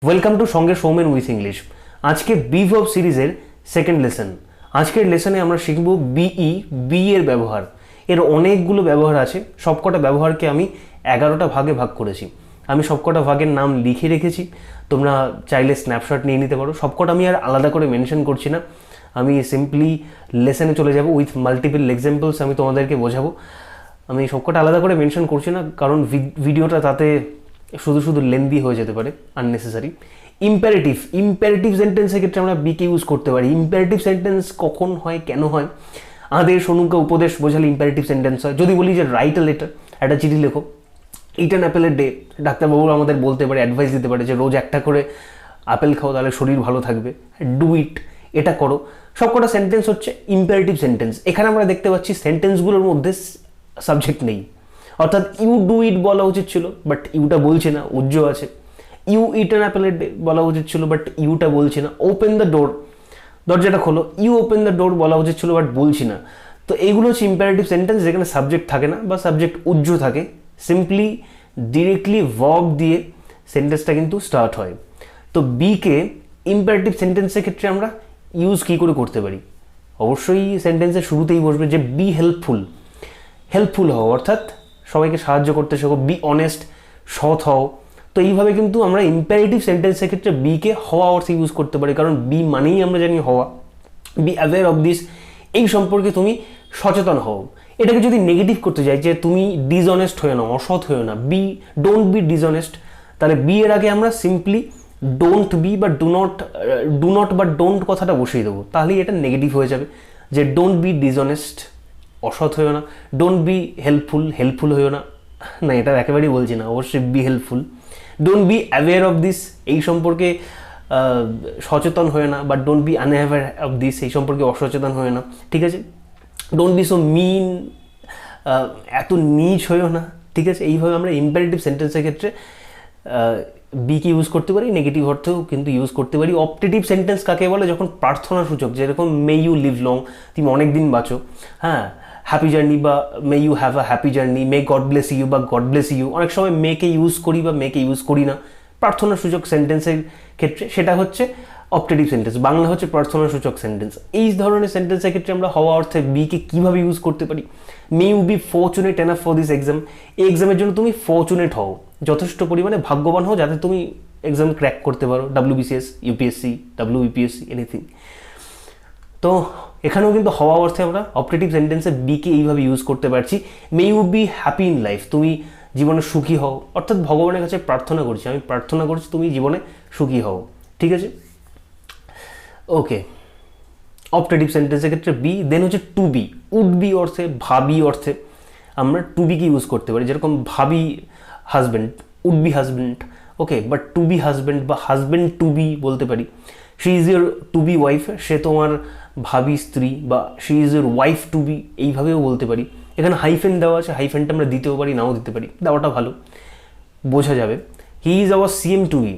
Welcome to সঙ্গে Soumen with English. আজকে be verb সিরিজের সেকেন্ড লেসন। আজকের লেসনে আমরা শিখব বিই, বি এর ব্যবহার। এর অনেকগুলো ব্যবহার আছে, সবকটা ব্যবহারকে আমি 11টা ভাগে ভাগ করেছি। আমি সবকটা ভাগের নাম লিখে রেখেছি, তোমরা চাইলে স্ন্যাপশট নিয়ে নিতে পারো। সবকটা আমি আর আলাদা করে মেনশন করছি না, আমি সিম্পলি লেসনে চলে যাব উইথ মাল্টিপল এক্সাম্পলস। আমি তোমাদেরকে বোঝাবো। আমি সবকটা আলাদা করে মেনশন করছি না, কারণ ভিডিওটা তাতে শুধু শুধু লেন্দি হয়ে যেতে পারে, আননেসেসারি। ইম্পারেটিভ সেন্টেন্সের ক্ষেত্রে আমরা বিকে ইউজ করতে পারি। ইম্পারেটিভ সেন্টেন্স কখন হয়, কেন হয়? আদেশ, অনুজ্ঞা, উপদেশ বোঝালে ইম্পারেটিভ সেন্টেন্স হয়। যদি বলি যে রাইট আ লেটার, একটা চিঠি লেখো, ইট অ্যান অ্যাপেল এ ডে, ডাক্তারবাবুরা আমাদের বলতে পারে, অ্যাডভাইস দিতে পারে যে রোজ একটা করে আপেল খাও, তাহলে শরীর ভালো থাকবে। ডু ইট, এটা করো। সবকটা সেন্টেন্স হচ্ছে ইম্পারেটিভ সেন্টেন্স। এখানে আমরা দেখতে পাচ্ছি সেন্টেন্সগুলোর মধ্যে সাবজেক্ট নেই, অর্থাৎ ইউ ডু ইট বলা উচিত ছিল, বাট ইউটা বলছে না, উজ্জ আছে। You eat an apple a day বলা উচিত ছিল, বাট ইউটা বলছে না। ওপেন দ্য ডোর, দরজাটা খোলো, ইউ ওপেন দ্য ডোর বলা উচিত ছিল, বাট বলছি না। তো এইগুলো হচ্ছে ইম্পারেটিভ সেন্টেন্স, যেখানে সাবজেক্ট থাকে না বা সাবজেক্ট উজ্জ থাকে। সিম্পলি ডিরেক্টলি ভার্ব দিয়ে সেন্টেন্সটা কিন্তু স্টার্ট হয়। তো বিকে ইম্পারেটিভ সেন্টেন্সের ক্ষেত্রে আমরা ইউজ কী করে করতে পারি? অবশ্যই সেন্টেন্সের শুরুতেই বসবে যে বি হেল্পফুল হও, অর্থাৎ সবাইকে সাহায্য করতে শেখো। বি অনেস্ট, সৎ হও। তো এইভাবে কিন্তু আমরা ইম্পারেটিভ সেন্টেন্সের ক্ষেত্রে বিকে হওয়া অর্থে ইউজ করতে পারি, কারণ বি মানেই আমরা জানি হওয়া। বি অ্যাওয়্যার অফ দিস, এই সম্পর্কে তুমি সচেতন হও। এটাকে যদি নেগেটিভ করতে যাই যে তুমি ডিসঅনেস্ট হয়ে না, অসৎ হয়ে না, ডোন্ট বি ডিসঅনেস্ট, তাহলে বি এর আগে আমরা সিম্পলি ডোন্ট বি বা ডু নট বা ডোন্ট কথাটা বসিয়ে দেবো, তাহলেই এটা নেগেটিভ হয়ে যাবে। যে ডোন্ট বি ডিসঅনেস্ট, অসৎ হয়েও না। ডোন্ট বি হেল্পফুল হয়েও না, না এটা একেবারেই বলছি না, অবশ্যই be helpful. Don't be aware of this, এই সম্পর্কে সচেতন হয়ে না, বা ডোন্ট বি আনঅ্যাওয়্যার অফ দিস, এই সম্পর্কে অসচেতন হয়ে না। ঠিক আছে? ডোন্ট বি সো মিন, এত নীচ হয়েও না। ঠিক আছে? এইভাবে আমরা ইম্পারেটিভ সেন্টেন্সের ক্ষেত্রে বিকে ইউজ করতে পারি, নেগেটিভ অর্থেও কিন্তু ইউজ করতে পারি। অপটেটিভ সেন্টেন্স কাকে বলে? যখন প্রার্থনা সূচক, যেরকম মে ইউ লিভ লং, তুমি অনেক দিন বাঁচো। হ্যাঁ, হ্যাপি জার্নি বা may you have a happy journey, may God bless you বা গড ব্লেস ইউ। অনেক সময় মেকে ইউজ করি বা মেকে ইউজ করি না প্রার্থনা সূচক সেন্টেন্সের ক্ষেত্রে, সেটা হচ্ছে অপটেটিভ সেন্টেন্স। বাংলা হচ্ছে প্রার্থনা সূচক সেন্টেন্স। এই ধরনের সেন্টেন্সের ক্ষেত্রে আমরা হওয়া অর্থে বিকে কীভাবে ইউজ করতে পারি? May you be fortunate enough for this exam, এই এক্সামের জন্য তুমি ফরচুনেট হও, যথেষ্ট পরিমাণে ভাগ্যবান হও, যাতে তুমি এক্সাম ক্র্যাক করতে পারো। WBCS, UPSC, WBPSC, anything. তো এখানেও কিন্তু হওয়া অর্থে আমরা অপটেটিভ সেন্টেন্সে বিকে এইভাবে ইউজ করতে পারছি। May you be happy in life, তুমি জীবনে সুখী হও, অর্থাৎ ভগবানের কাছে প্রার্থনা করছি, আমি প্রার্থনা করছি তুমি জীবনে সুখী হও। ঠিক আছে? ওকে, অপটেটিভ সেন্টেন্সের ক্ষেত্রে বি। দেন হচ্ছে টু বি, উড বি অর্থে, ভাবি অর্থে আমরা টু বিকে ইউজ করতে পারি। যেরকম ভাবি husband, would be husband. Okay, but to be husband বা হাজব্যান্ড টু বি বলতে পারি। She is your to be wife, সে তোমার ভাবি স্ত্রী, বা she is your wife to be, এইভাবেও বলতে পারি। এখানে হাইফেন দেওয়া আছে, হাইফেনটা আমরা দিতেও পারি, নাও দিতে পারি, দেওয়াটা ভালো, বোঝা যাবে। He is our CM to be,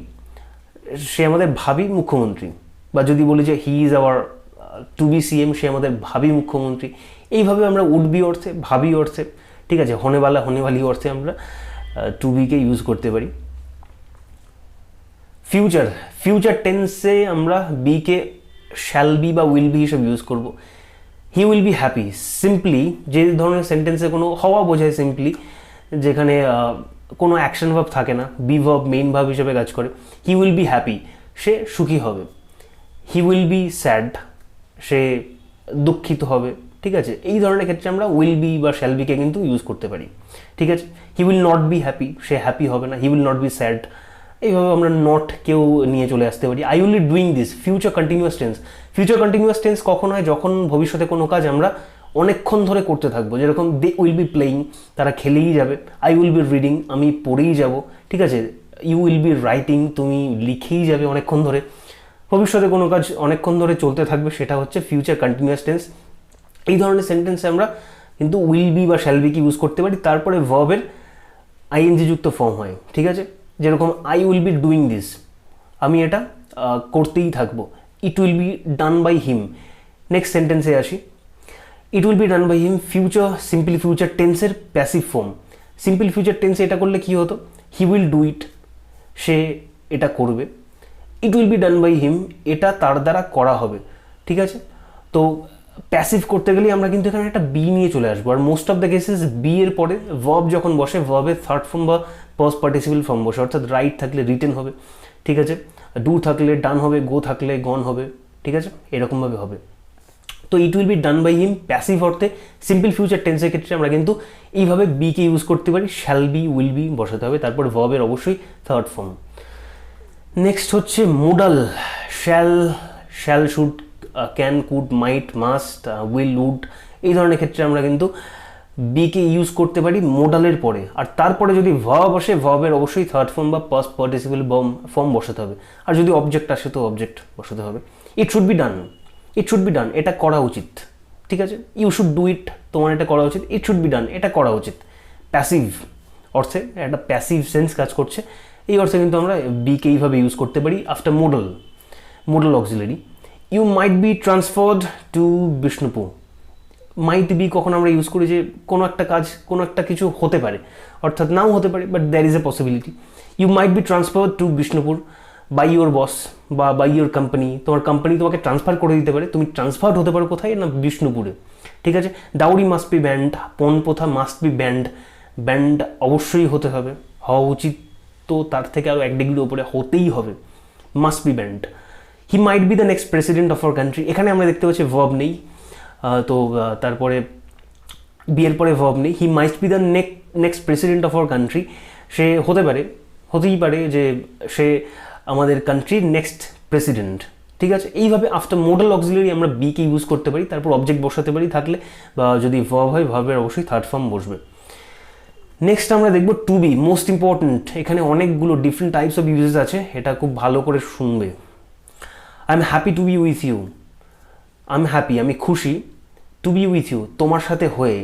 সে আমাদের ভাবি মুখ্যমন্ত্রী। বা যদি বলি যে he is our to be CM, সে আমাদের ভাবি মুখ্যমন্ত্রী। এইভাবে আমরা উড বি অর্থে, ভাবি অর্থে, ঠিক আছে, হনেওয়ালি অর্থে আমরা টু বিকে ইউজ করতে পারি। ফিউচার টেন্সে আমরা বিকে শ্যাল বি বা উইল বি হিসেবে ইউজ করব। He will be happy, simply যে ধরনের সেন্টেন্সে কোনো হওয়া বোঝায়, সিম্পলি যেখানে কোনো অ্যাকশন ভার্ব থাকে না, বি ভার্ব মেইন ভার্ব হিসেবে কাজ করে। হি উইল বি হ্যাপি, সে সুখী হবে। হি উইল বি স্যাড, সে দুঃখিত হবে। ঠিক আছে? এই ধরনের ক্ষেত্রে আমরা উইল বি বা শ্যাল বিকে কিন্তু ইউজ করতে পারি। ঠিক আছে? He will not be happy, say happy হবে না। He will not be sad, এইভাবে আমরা নট কেউ নিয়ে চলে আসতে পারি। I will be doing this, future continuous tense কখন হয়? যখন ভবিষ্যতে কোনো কাজ আমরা অনেকক্ষণ ধরে করতে থাকবো। যেরকম দে উইল বি প্লেয়িং, তারা খেলেই যাবে। আই উইল বি রিডিং, আমি পড়েই যাব। ঠিক আছে? ইউ উইল বি রাইটিং, তুমি লিখেই যাবে অনেকক্ষণ ধরে। ভবিষ্যতে কোনো কাজ অনেকক্ষণ ধরে চলতে থাকবে, সেটা হচ্ছে ফিউচার কন্টিনিউয়াস টেন্স। এই ধরনের সেন্টেন্সে আমরা কিন্তু উইল বি বা শ্যাল বিকে ইউজ করতে পারি। তারপরে ভার্বের ING যুক্ত ফর্ম হয়। ঠিক আছে? যেরকম I will be doing this, আমি এটা করতেই থাকবো। It will be done by him. Next সেন্টেন্সে আসি। It will be done by him, simple future টেন্সের প্যাসিভ ফর্ম। সিম্পল ফিউচার টেন্সে এটা করলে কি হতো? হি উইল ডু ইট, সে এটা করবে। It will be done by him, এটা তার দ্বারা করা হবে, ঠিক আছে। তো প্যাসিভ করতে গেলে আমরা কিন্তু এখানে একটা বি নিয়ে চলে আসবো, আর most of the cases be এর পরে ভার্ব যখন বসে ভার্বের থার্ড ফর্ম বা পাস্ট পার্টিসিপল ফর্ম বসে, অর্থাৎ রাইট থাকলে রিটেন হবে, ঠিক আছে, ডু থাকলে ডান হবে, গো থাকলে গন হবে, ঠিক আছে, এরকমভাবে হবে। তো it will be done by him passive অর্থে সিম্পল ফিউচার টেন্সের ক্ষেত্রে আমরা কিন্তু এইভাবে বিকে ইউজ করতে পারি, শ্যাল বি উইল বি বসাতে হবে, তারপর ভার্বের অবশ্যই থার্ড ফর্ম। নেক্সট হচ্ছে modal, shall should can could might must will would, এই ধরনের ক্ষেত্রে আমরা কিন্তু বিকে ইউজ করতে পারি মোডালের পরে, আর তারপরে যদি ভার্ব আসে ভার্বের অবশ্যই থার্ড ফর্ম বা পাস্ট পার্টিসিপল ফর্ম বসাতে হবে, আর যদি অবজেক্ট আসে তো অবজেক্ট বসাতে হবে। It should be done, it should be done এটা করা উচিত, ঠিক আছে, ইউ শুড ডু ইট তোমার এটা করা উচিত, ইট শুড বি ডান এটা করা উচিত। প্যাসিভ অর্থে একটা প্যাসিভ সেন্স কাজ করছে, এই অর্থে কিন্তু আমরা বিকে এইভাবে ইউজ করতে পারি after modal auxiliary. You might be transferred to Bishnupur, might be কখন আমরা ইউজ করি যে কোনো একটা কাজ কোনো একটা কিছু হতে পারে, অর্থাৎ নাও হতে পারে, but there is a possibility. You might be transferred to Bishnupur by your boss বা বাই ইউর কোম্পানি, তোমার কোম্পানি তোমাকে ট্রান্সফার করে দিতে পারে, তুমি ট্রান্সফার্ড হতে পারো কোথায় না বিষ্ণুপুরে, ঠিক আছে। ডাউরি মাস্ট বি ব্যান্ড, পণ প্রথা মাস্ট বি ব্যান্ড অবশ্যই হতে হবে, হওয়া উচিত, তো তার থেকে আরও 1 ডিগ্রি উপরে হতেই হবে, must be band. He might be the next president of our country, এখানে আমরা দেখতে পাচ্ছি ভার্ব নেই, তো তারপরে বিয়ের পরে ভার্ব নেই। He might be the next president of our country, সে হতেই পারে যে সে আমাদের কান্ট্রির নেক্সট প্রেসিডেন্ট, ঠিক আছে। এইভাবে আফটার মোডাল অক্সিলারি আমরা বিকে ইউজ করতে পারি, তারপর অবজেক্ট বসাতে পারি থাকলে, বা যদি ভার্ব হয় ভার্বের অবশ্যই থার্ড ফর্ম বসবে। নেক্সট আমরা দেখব টু বি, মোস্ট ইম্পর্ট্যান্ট, এখানে অনেকগুলো ডিফারেন্ট টাইপস অফ ইউজেস আছে, এটা খুব ভালো করে শুনবে। I am happy to be with you, I am happy আমি খুশি, টু বি উইথ ইউ তোমার সাথে হয়ে,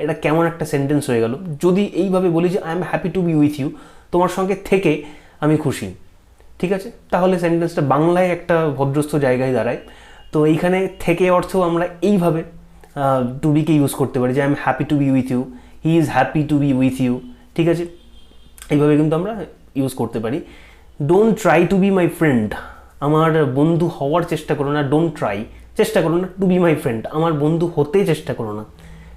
এটা কেমন একটা সেন্টেন্স হয়ে গেল যদি এইভাবে বলি যে I am happy to be with you, তোমার সঙ্গে থেকে আমি খুশি, ঠিক আছে, তাহলে সেন্টেন্সটা বাংলায় একটা ভদ্রস্থ জায়গায় দাঁড়ায়। তো এইখানে থেকে অর্থও আমরা এইভাবে টু বিকে ইউজ করতে পারি যে I am happy to be with you, he is happy to be with you, ঠিক আছে, এইভাবে কিন্তু আমরা ইউজ করতে পারি। Don't try to be my friend, আমার বন্ধু হওয়ার চেষ্টা করো না, ডোন্ট ট্রাই চেষ্টা করো না, টু বি মাই ফ্রেন্ড আমার বন্ধু হতে চেষ্টা করো না,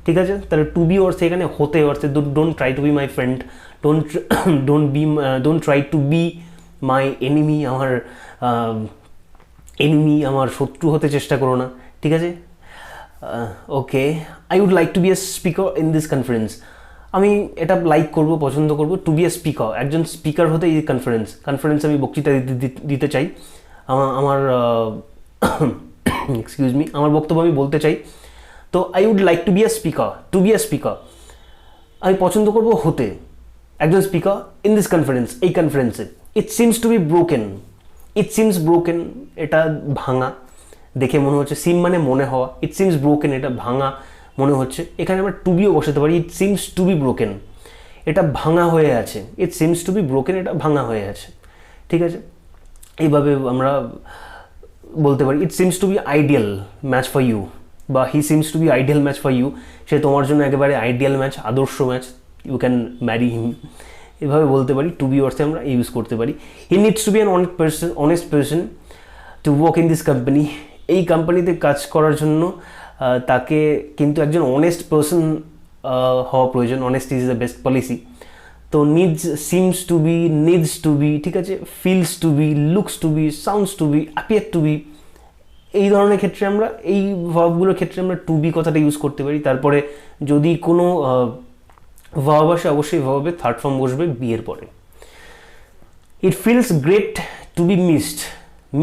ঠিক আছে। তাহলে টু বি অর্থে এখানে হতে অর্থে don't try to be my friend, don't try to be my enemy, আমার শত্রু হতে চেষ্টা করো না, ঠিক আছে। Okay, I would like to be a speaker in this conference, আমি এটা লাইক করব পছন্দ করব, টু বি এ স্পিকার একজন স্পিকার হতে এই কনফারেন্সে আমি বক্তৃতা দিতে চাই, আমার এক্সকিউজ মি আমার বক্তব্য আমি বলতে চাই। তো I would like to be a speaker, to be a speaker আমি পছন্দ করব হতে একজন স্পিকার ইন দিস কনফারেন্স এই কনফারেন্সে। ইট seems to B broken, it seems broken এটা ভাঙা, দেখে মনে হচ্ছে, সিম মানে মনে হওয়া, ইট সিমস ব্রোকেন এটা ভাঙা মনে হচ্ছে, এখানে আমরা টু বিও বসাতে পারি, it seems to B broken এটা ভাঙা হয়ে আছে, ইট সিমস টু বি ব্রোকেন এটা ভাঙা হয়ে আছে, ঠিক আছে। এইভাবে আমরা বলতে পারি it seems to be ideal match for you, বা he seems to be ideal match for you, সে তোমার জন্য একেবারে আইডিয়াল ম্যাচ, আদর্শ match, you can marry him, এভাবে বলতে পারি। টু বি অর্থে আমরা ইউজ করতে পারি। হি needs to be an honest person to work in this company, এই কোম্পানিতে কাজ করার জন্য তাকে কিন্তু একজন অনেস্ট পার্সন হওয়া প্রয়োজন, honesty is the best policy. তো seems to be, needs to be, ঠিক আছে, feels to be, looks to be, sounds to be, appear to be, এই ধরনের ক্ষেত্রে আমরা এই ভার্বগুলোর ক্ষেত্রে আমরা টু বি কথাটা ইউজ করতে পারি। তারপরে যদি কোনো ভার্ব আসে অবশ্যই ভার্বের থার্ড ফর্ম বসবে বি এর পরে। It feels great to be missed,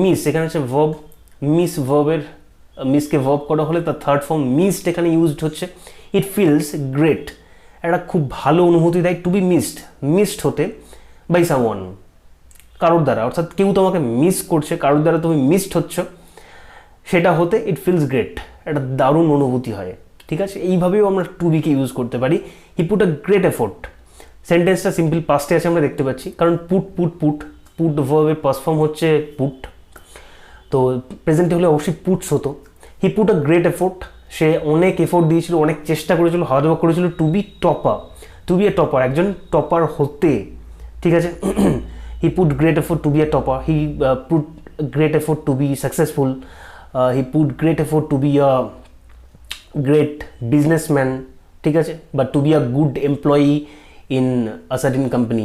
miss এখানে হচ্ছে ভার্ব, মিসকে ভার্ব করা হলে তার থার্ড ফর্ম মিসড এখানে ইউজড হচ্ছে। ইট ফিলস গ্রেট একটা খুব ভালো অনুভূতি দেয়, টু বি মিসড হতে বাই সামওয়ান কারোর দ্বারা, অর্থাৎ কেউ তোমাকে মিস করছে, কারোর দ্বারা তুমি মিসড হচ্ছ, সেটা হতে ইট ফিলস গ্রেট একটা দারুণ অনুভূতি হয়, ঠিক আছে। এইভাবেও আমরা টু বিকে ইউজ করতে পারি। হি পুট আ গ্রেট এফোর্ট, সেন্টেন্সটা সিম্পল পাস্টে আছে আমরা দেখতে পাচ্ছি, কারণ পুট ভার্বের পাস্ট ফর্ম হচ্ছে পুট, তো প্রেজেন্টে হলে অবশ্যই পুটস হতো। He put a great effort, সে অনেক এফোর্ট দিয়েছিল, অনেক চেষ্টা করেছিল, হার্ড ওয়ার্ক করেছিল টু বি টপার, একজন টপার হতে, ঠিক আছে। He put great effort to be a topper, he put great effort to be successful, he put great effort to be a great businessman, ঠিক আছে, বা to be a good employee in a certain company,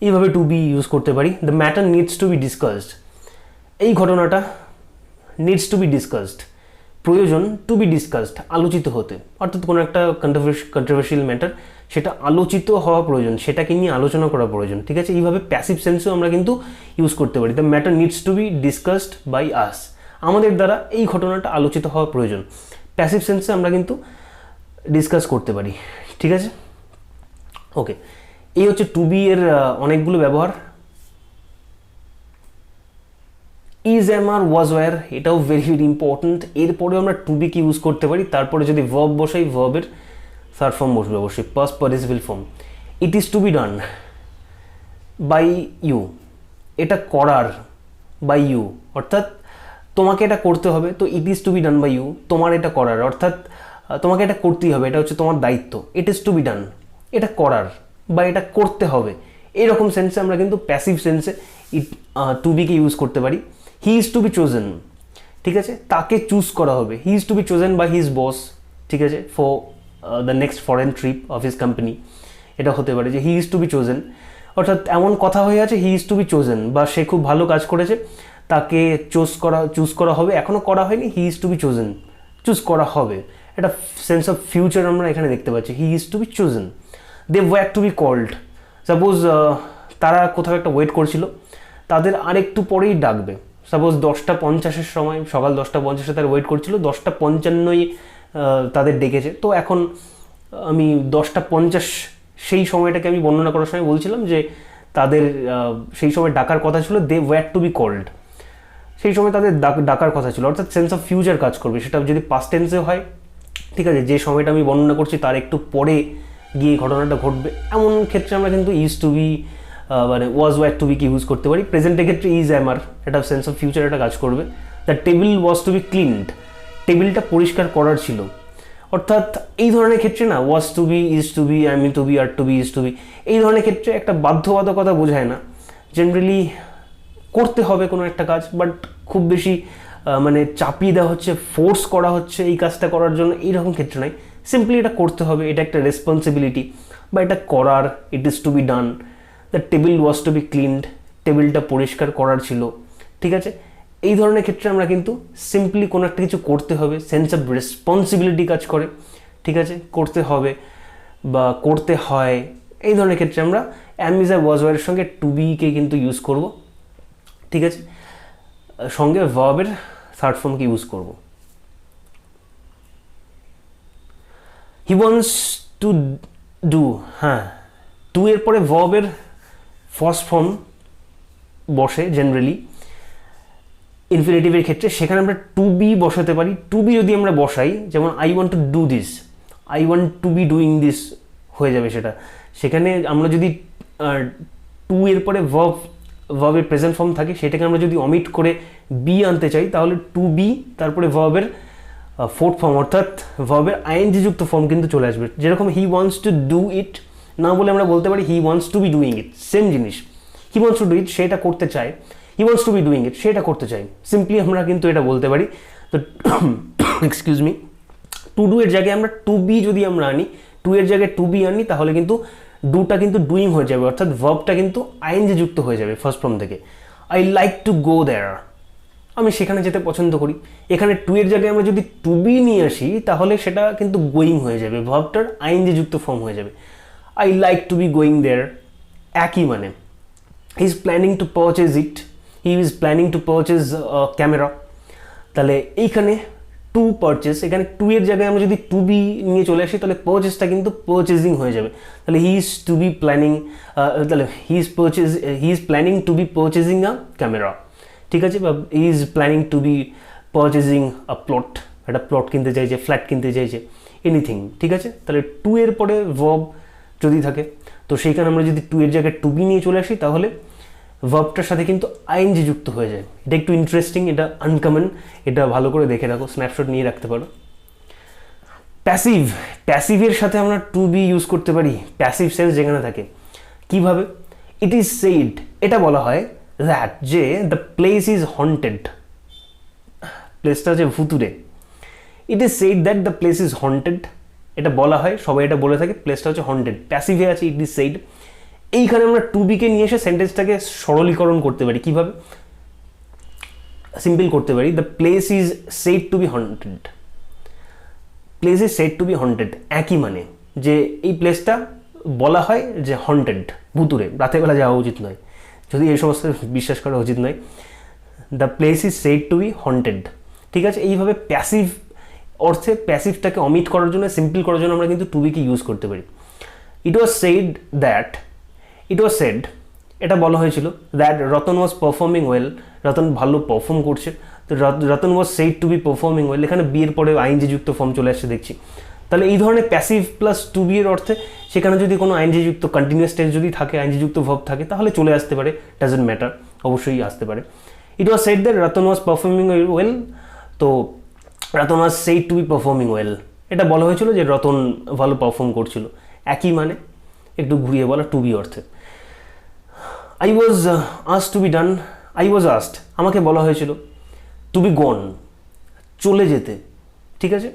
এইভাবে to be use করতে পারি। The matter needs to be discussed, এই ঘটনাটা needs to be discussed, প্রয়োজন two be discussed, আলোচিত হতে, অর্থাৎ কোনো একটা কন্ট্রোভার্সিয়াল ম্যাটার সেটা আলোচিত হওয়া প্রয়োজন, সেটাকে নিয়ে আলোচনা করা প্রয়োজন, ঠিক আছে। এইভাবে প্যাসিভ সেন্সেও আমরা কিন্তু ইউজ করতে পারি। The matter needs to be discussed by us, আমাদের দ্বারা এই ঘটনাটা আলোচিত হওয়া প্রয়োজন, প্যাসিভ সেন্সে আমরা কিন্তু ডিসকাস করতে পারি, ঠিক আছে। ওকে, এই হচ্ছে টু বি এর অনেকগুলো ব্যবহার। Is, am, are, was, were, এটাও ভেরি ভেরি ইম্পর্টেন্ট। এরপরে আমরা টু বি কি ইউজ করতে পারি, তারপরে যদি ভার্ব বসাই ভার্বের থার্ড ফর্ম বসবে অবশ্যই, past participle form. It is to be done by you, এটা করার, বাই ইউ অর্থাৎ তোমাকে এটা করতে হবে, তো it is to be done by you, তোমার এটা করার, অর্থাৎ তোমাকে এটা করতেই হবে, এটা হচ্ছে তোমার দায়িত্ব। It is to be done, এটা করার বা এটা করতে হবে, এরকম সেন্সে আমরা কিন্তু প্যাসিভ সেন্সে টু বিকে ইউজ করতে পারি। He is to be chosen, ঠিক আছে, তাকে চুজ করা হবে, he is to be chosen by his boss, ঠিক আছে, for the next foreign trip of his company, এটা হতে পারে যে he is to be chosen, অর্থাৎ এমন কথা হয়ে আছে he is to be chosen, বা সে খুব ভালো কাজ করেছে, তাকে চুজ করা হবে, এখনও করা হয়নি, he is to be chosen, choose করা হবে, এটা সেন্স অফ ফিউচার আমরা এখানে দেখতে পাচ্ছি, he is to be chosen. They were to be called, suppose তারা কোথাও একটা ওয়েট করছিল, তাদের আরেকটু পরেই ডাকবে, সাপোজ 10:50 সময়, সকাল 10:50 তারা ওয়েট করছিল, 10:55 তাদের ডেকেছে, তো এখন আমি 10:50 সেই সময়টাকে আমি বর্ণনা করার সময় বলছিলাম যে তাদের সেই সময় ডাকার কথা ছিল, they were to be called, সেই সময় তাদের ডাকার কথা ছিল, অর্থাৎ সেন্স অফ ফিউচার কাজ করবে, সেটা যদি পাস্ট টেন্সে হয়, ঠিক আছে, যে সময়টা আমি বর্ণনা করছি তার একটু পরে গিয়ে ঘটনাটা ঘটবে, এমন ক্ষেত্রে আমরা কিন্তু ইজ টু বি মানে ওয়াজ ওয়্যার টু বি কি ইউজ করতে পারি। প্রেজেন্টের ক্ষেত্রে ইজ, এম, আর, এটা সেন্স অফ ফিউচার একটা কাজ করবে। The table was to be cleaned, টেবিলটা পরিষ্কার করার ছিল, অর্থাৎ এই ধরনের ক্ষেত্রে না was to be, is to be, I mean to be, are to be, is to be, এই ধরনের ক্ষেত্রে একটা বাধ্যবাধকতা বোঝায় না, জেনারেলি করতে হবে কোনো একটা কাজ, বাট খুব বেশি মানে চাপিয়ে দেওয়া হচ্ছে, ফোর্স করা হচ্ছে এই কাজটা করার জন্য, এইরকম ক্ষেত্রে নয়, সিম্পলি এটা করতে হবে, এটা একটা রেসপন্সিবিলিটি বা এটা করার, it is to be done. The table was to be cleaned, টেবিলটা পরিষ্কার করার ছিল, ঠিক আছে। এই ধরনের ক্ষেত্রে আমরা কিন্তু সিম্পলি কোনো একটা কিছু করতে হবে, সেন্স অফ রেসপন্সিবিলিটি কাজ করে, ঠিক আছে, করতে হবে বা করতে হয়, এই ধরনের ক্ষেত্রে আমরা অ্যাম, ইজ, আর, ওয়াজ, ওয়্যারের সঙ্গে টু বিকে কিন্তু ইউজ করব, ঠিক আছে, সঙ্গে ভার্বের থার্ড ফর্মকে ইউজ করব। হি ওয়ান্টস টু ডু, হ্যাঁ, টু এর পরে ভার্বের ফার্স্ট ফর্ম বসে জেনারেলি ইনফিনিটিভের ক্ষেত্রে, সেখানে আমরা টু বি বসাতে পারি। টু বি যদি আমরা বসাই, যেমন I want to do this, I want to be doing this হয়ে যাবে সেটা, সেখানে আমরা যদি টু এর পরে ভার্বের প্রেজেন্ট ফর্ম থাকে, সেটাকে আমরা যদি অমিট করে বি আনতে চাই, তাহলে টু বি তারপরে ভার্বের ফোর্থ ফর্ম অর্থাৎ ভার্বের আইএনজি যুক্ত ফর্ম কিন্তু চলে আসবে। যেরকম he wants to do it না বলে আমরা বলতে পারি he wants to be doing it, same জিনিস, he wants to do it সেটা করতে চায়, he wants to be doing it সেটা করতে চাই, সিম্পলি আমরা কিন্তু এটা বলতে পারি। তো এক্সকিউজ মি, টু ডু এর জায়গায় আমরা টু বি যদি আমরা আনি, টু এর জায়গায় টু বি আনি, তাহলে কিন্তু ডুটা কিন্তু ডুইং হয়ে যাবে, অর্থাৎ ভার্বটা কিন্তু আইএনজি যুক্ত হয়ে যাবে ফার্স্ট ফর্ম থেকে। আই লাইক টু গো দেয়ার, আমি সেখানে যেতে পছন্দ করি। এখানে টু এর জায়গায় আমরা যদি টু বি নিয়ে আসি, তাহলে সেটা কিন্তু গোয়িং হয়ে যাবে, ভার্বটার আইএনজি যুক্ত ফর্ম হয়ে যাবে। I like to be going there একই মানে। He is planning to purchase it, he is planning to purchase camera, তাহলে এইখানে টু পারচেস, এখানে টু এর জায়গায় আমরা যদি টু বি নিয়ে চলে আসি, তাহলে পারচেসটা কিন্তু পারচেজিং হয়ে যাবে। তাহলে he is to be planning, তাহলে he is planning to be purchasing a camera, ঠিক আছে, বা he is planning to be purchasing a plot, একটা প্লট কিনতে চাইছে, ফ্ল্যাট কিনতে চাইছে, এনিথিং, ঠিক আছে। তাহলে টু এর পরে ভার্ব যদি থাকে, তো সেইখানে আমরা যদি টু এর জায়গায় টু বি নিয়ে চলে আসি, তাহলে ভার্বটার সাথে কিন্তু আইএনজি যুক্ত হয়ে যায়। এটা একটু ইন্টারেস্টিং, এটা আনকমন, এটা ভালো করে দেখে রাখো, স্ন্যাপশট নিয়ে রাখতে পারো। প্যাসিভ, প্যাসিভের সাথে আমরা টু বি ইউজ করতে পারি প্যাসিভ সেন্স যেখানে থাকে। কিভাবে? ইট ইজ সেইড, এটা বলা হয় দ্যাট যে দ্য প্লেস ইজ হন্টেড, প্লেসটা হচ্ছে ভুতুরে। It is said that the place is haunted, এটা বলা হয়, সবাই এটা বলে থাকে, প্লেসটা হচ্ছে হন্টেড। প্যাসিভে আছে ইট ইজ সেইড। এইখানে আমরা টু বিকে নিয়ে এসে সেন্টেন্সটাকে সরলীকরণ করতে পারি। কীভাবে? সিম্পল করতে পারি, the place is said to be haunted, place is said to be haunted একই মানে, যে এই প্লেসটা বলা হয় যে হন্টেড, ভুতুরে, রাতের বেলা যাওয়া উচিত নয়, যদি এই সমস্ত বিশ্বাস করা উচিত নয়। The place is said to be haunted, ঠিক আছে। এইভাবে প্যাসিভ অর্থে প্যাসিভটাকে অমিট করার জন্য, সিম্পল করার জন্য আমরা কিন্তু টু বিকে ইউজ করতে পারি। It was said that, it was said, এটা বলা হয়েছিল that Ratan was performing well, Ratan ভালো পারফর্ম করছে। তো Ratan was said to be performing well, এখানে বিয়ের পরে আইএনজি যুক্ত ফর্ম চলে আসছে দেখছি। তাহলে এই ধরনের প্যাসিভ প্লাস টু বি এর অর্থে সেখানে যদি কোনো আইএনজি যুক্ত কন্টিনিউয়াস টেন্স যদি থাকে, আইএনজি যুক্ত ভার্ব থাকে, তাহলে চলে আসতে পারে, ডাজন্ট ম্যাটার, অবশ্যই আসতে পারে। It was said that Ratan was performing well, তো Ratan was said to be performing well, এটা বলা হয়েছিল যে রতন ভালো পারফর্ম করছিল, একই মানে, একটু ঘুরিয়ে বলা টু বি অর্থে। I was asked two be done, I was asked, আমাকে বলা হয়েছিল, টু বি গন, চলে যেতে, ঠিক আছে।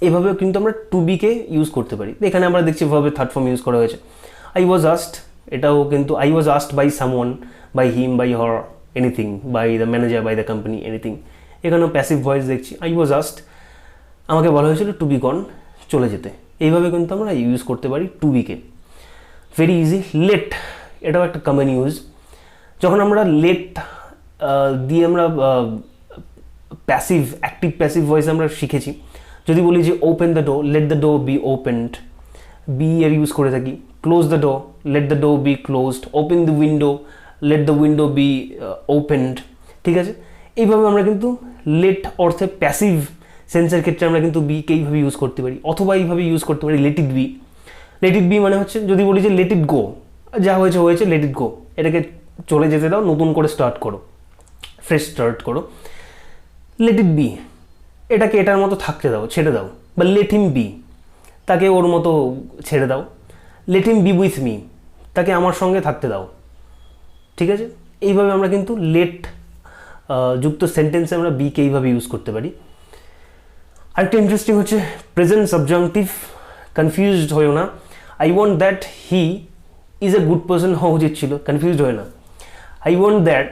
এভাবেও কিন্তু আমরা টু বিকে ইউজ করতে পারি। এখানে আমরা দেখছি ভাবে থার্ড ফর্ম ইউজ করা হয়েছে। আই ওয়াজ আস্কড, এটাও কিন্তু I was asked by someone, by him, by her, anything, by the manager, by the company, anything. এখানেও প্যাসিভ ভয়েস দেখছি, আই ওয়াজ আস্কড, আমাকে বলা হয়েছিল টু বি গন, চলে যেতে। এইভাবে কিন্তু আমরা ইউজ করতে পারি টু বিকে, ভেরি ইজি। লেট, এটাও একটা কমন ইউজ। যখন আমরা লেট দিয়ে আমরা প্যাসিভ, অ্যাক্টিভ প্যাসিভ ভয়েস আমরা শিখেছি। যদি বলি যে open the door, let the door be opened, be এর ইউজ করে থাকি। Close the door, let the door be closed. Open the window, let the window be opened, ঠিক আছে। এইভাবে আমরা কিন্তু লেট অর্থে প্যাসিভ সেন্সের ক্ষেত্রে আমরা কিন্তু বিকে এইভাবে ইউজ করতে পারি, অথবা এইভাবে ইউজ করতে পারি let it be. Let it be মানে হচ্ছে, যদি বলি যে লেট ইট গো, যা হয়েছে হয়েছে, লেট ইট গো, এটাকে চলে যেতে দাও, নতুন করে স্টার্ট করো, ফ্রেশ স্টার্ট করো। লেট ইট বি, এটাকে এটার মতো থাকতে দাও, ছেড়ে দাও। বা লেট হিম বি, তাকে ওর মতো ছেড়ে দাও। Let him B with me, তাকে আমার সঙ্গে থাকতে দাও, ঠিক আছে। এইভাবে আমরা কিন্তু লেট যুক্ত সেন্টেন্সে আমরা বিকে এইভাবে ইউজ করতে পারি। আরেকটা ইন্টারেস্টিং হচ্ছে প্রেজেন্ট সাবজাংটিভ, কনফিউজড হয়েও না। I want that he is a good person হওয়া উচিত ছিল, কনফিউজড হয় না। আই ওয়ান্ট দ্যাট,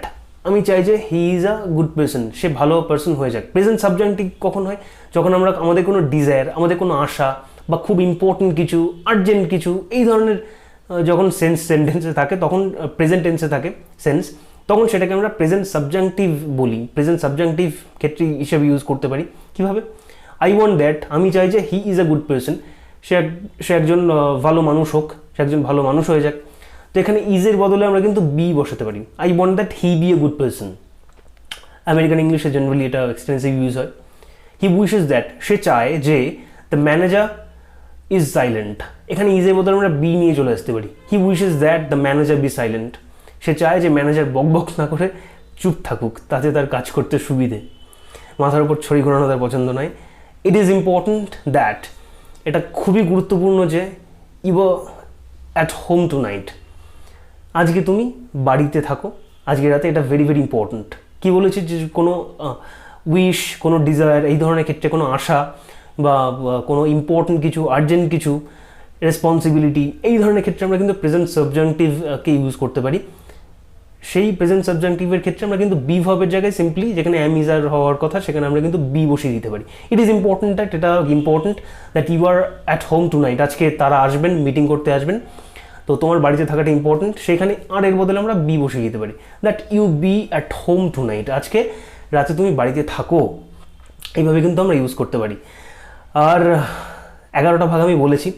আমি চাই যে he is a good person, সে ভালো পার্সন হয়ে যাক। প্রেজেন্ট সাবজাংটিভ কখন হয়? যখন আমরা আমাদের কোনো ডিজায়ার, আমাদের কোনো আশা, বা খুব ইম্পর্টেন্ট কিছু, আর্জেন্ট কিছু, এই ধরনের যখন সেন্টেন্সে থাকে, তখন প্রেজেন্ট টেন্সে থাকে সেন্স, তখন সেটাকে আমরা প্রেজেন্ট সাবজাংটিভ বলি। প্রেজেন্ট সাবজাংটিভ ক্ষেত্রে হিসেবে ইউজ করতে পারি। কীভাবে? আই ওয়ান্ট দ্যাট, আমি চাই যে he is a good person, সে একজন ভালো মানুষ হোক, সে একজন ভালো মানুষ হয়ে যাক। তো এখানে ইজের বদলে আমরা কিন্তু বি বসাতে পারি। I want that he B a good person. American ইংলিশে জেনারেলি এটা এক্সটেন্সিভ ইউজ হয়। হি উইশেস দ্যাট, সে চায় যে দ্য ম্যানেজার ইজ সাইলেন্ট, এখানে ইজের বদলে আমরা বি নিয়ে চলে আসতে পারি। He wishes that the manager be silent, সে চায় যে ম্যানেজার বক বক না করে চুপ থাকুক, তাতে তার কাজ করতে সুবিধে, মাথার উপর ছড়ি ঘোরানো তার পছন্দ নয়। ইট ইজ ইম্পর্ট্যান্ট দ্যাট, এটা খুবই গুরুত্বপূর্ণ যে you are at home tonight, আজকে তুমি বাড়িতে থাকো আজকে রাতে, এটা ভেরি ভেরি ইম্পর্ট্যান্ট। কী বলেছি? যে কোনো উইশ, কোনো ডিজায়ার, এই ধরনের ক্ষেত্রে কোনো আশা বা কোনো ইম্পর্ট্যান্ট কিছু, আর্জেন্ট কিছু, রেসপন্সিবিলিটি, এই ধরনের ক্ষেত্রে আমরা কিন্তু প্রেজেন্ট সাবজাংটিভকে ইউজ করতে পারি। সেই প্রেজেন্ট সাবজাংটিভের ক্ষেত্রে আমরা কিন্তু বি ভার্বের জায়গায় সিম্পলি, যেখানে অ্যাম ইজ আর হওয়ার কথা, সেখানে আমরা কিন্তু বি বসিয়ে দিতে পারি। ইট ইজ ইম্পর্ট্যান্ট দ্যাট, এটা important that you are at home tonight, আজকে তারা আসবেন, মিটিং করতে আসবেন, তো তোমার বাড়িতে থাকাটা ইম্পর্ট্যান্ট। সেখানে আর এর বদলে আমরা বি বসিয়ে দিতে পারি, that you be at home tonight, আজকে রাতে তুমি বাড়িতে থাকো। এইভাবে কিন্তু আমরা ইউজ করতে পারি। আর 11টা ভাগ আমি বলেছি,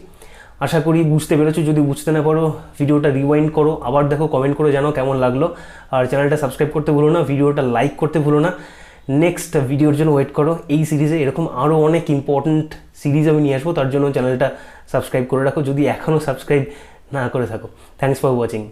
আশা করি বুঝতে পেরেছো। যদি বুঝতে না পারো ভিডিওটা রিওয়াইন্ড করো, আবার দেখো, কমেন্ট করে জানাও কেমন লাগলো। আর চ্যানেলটা সাবস্ক্রাইব করতে ভুলো না, ভিডিওটা লাইক করতে ভুলো না। নেক্সট ভিডিওর জন্য ওয়েট করো। এই সিরিজে এরকম আরও অনেক ইম্পর্ট্যান্ট সিরিজ আমি নিয়ে আসবো, তার জন্য চ্যানেলটা সাবস্ক্রাইব করে রাখো যদি এখনও সাবস্ক্রাইব না করে থাকো। Thanks for watching.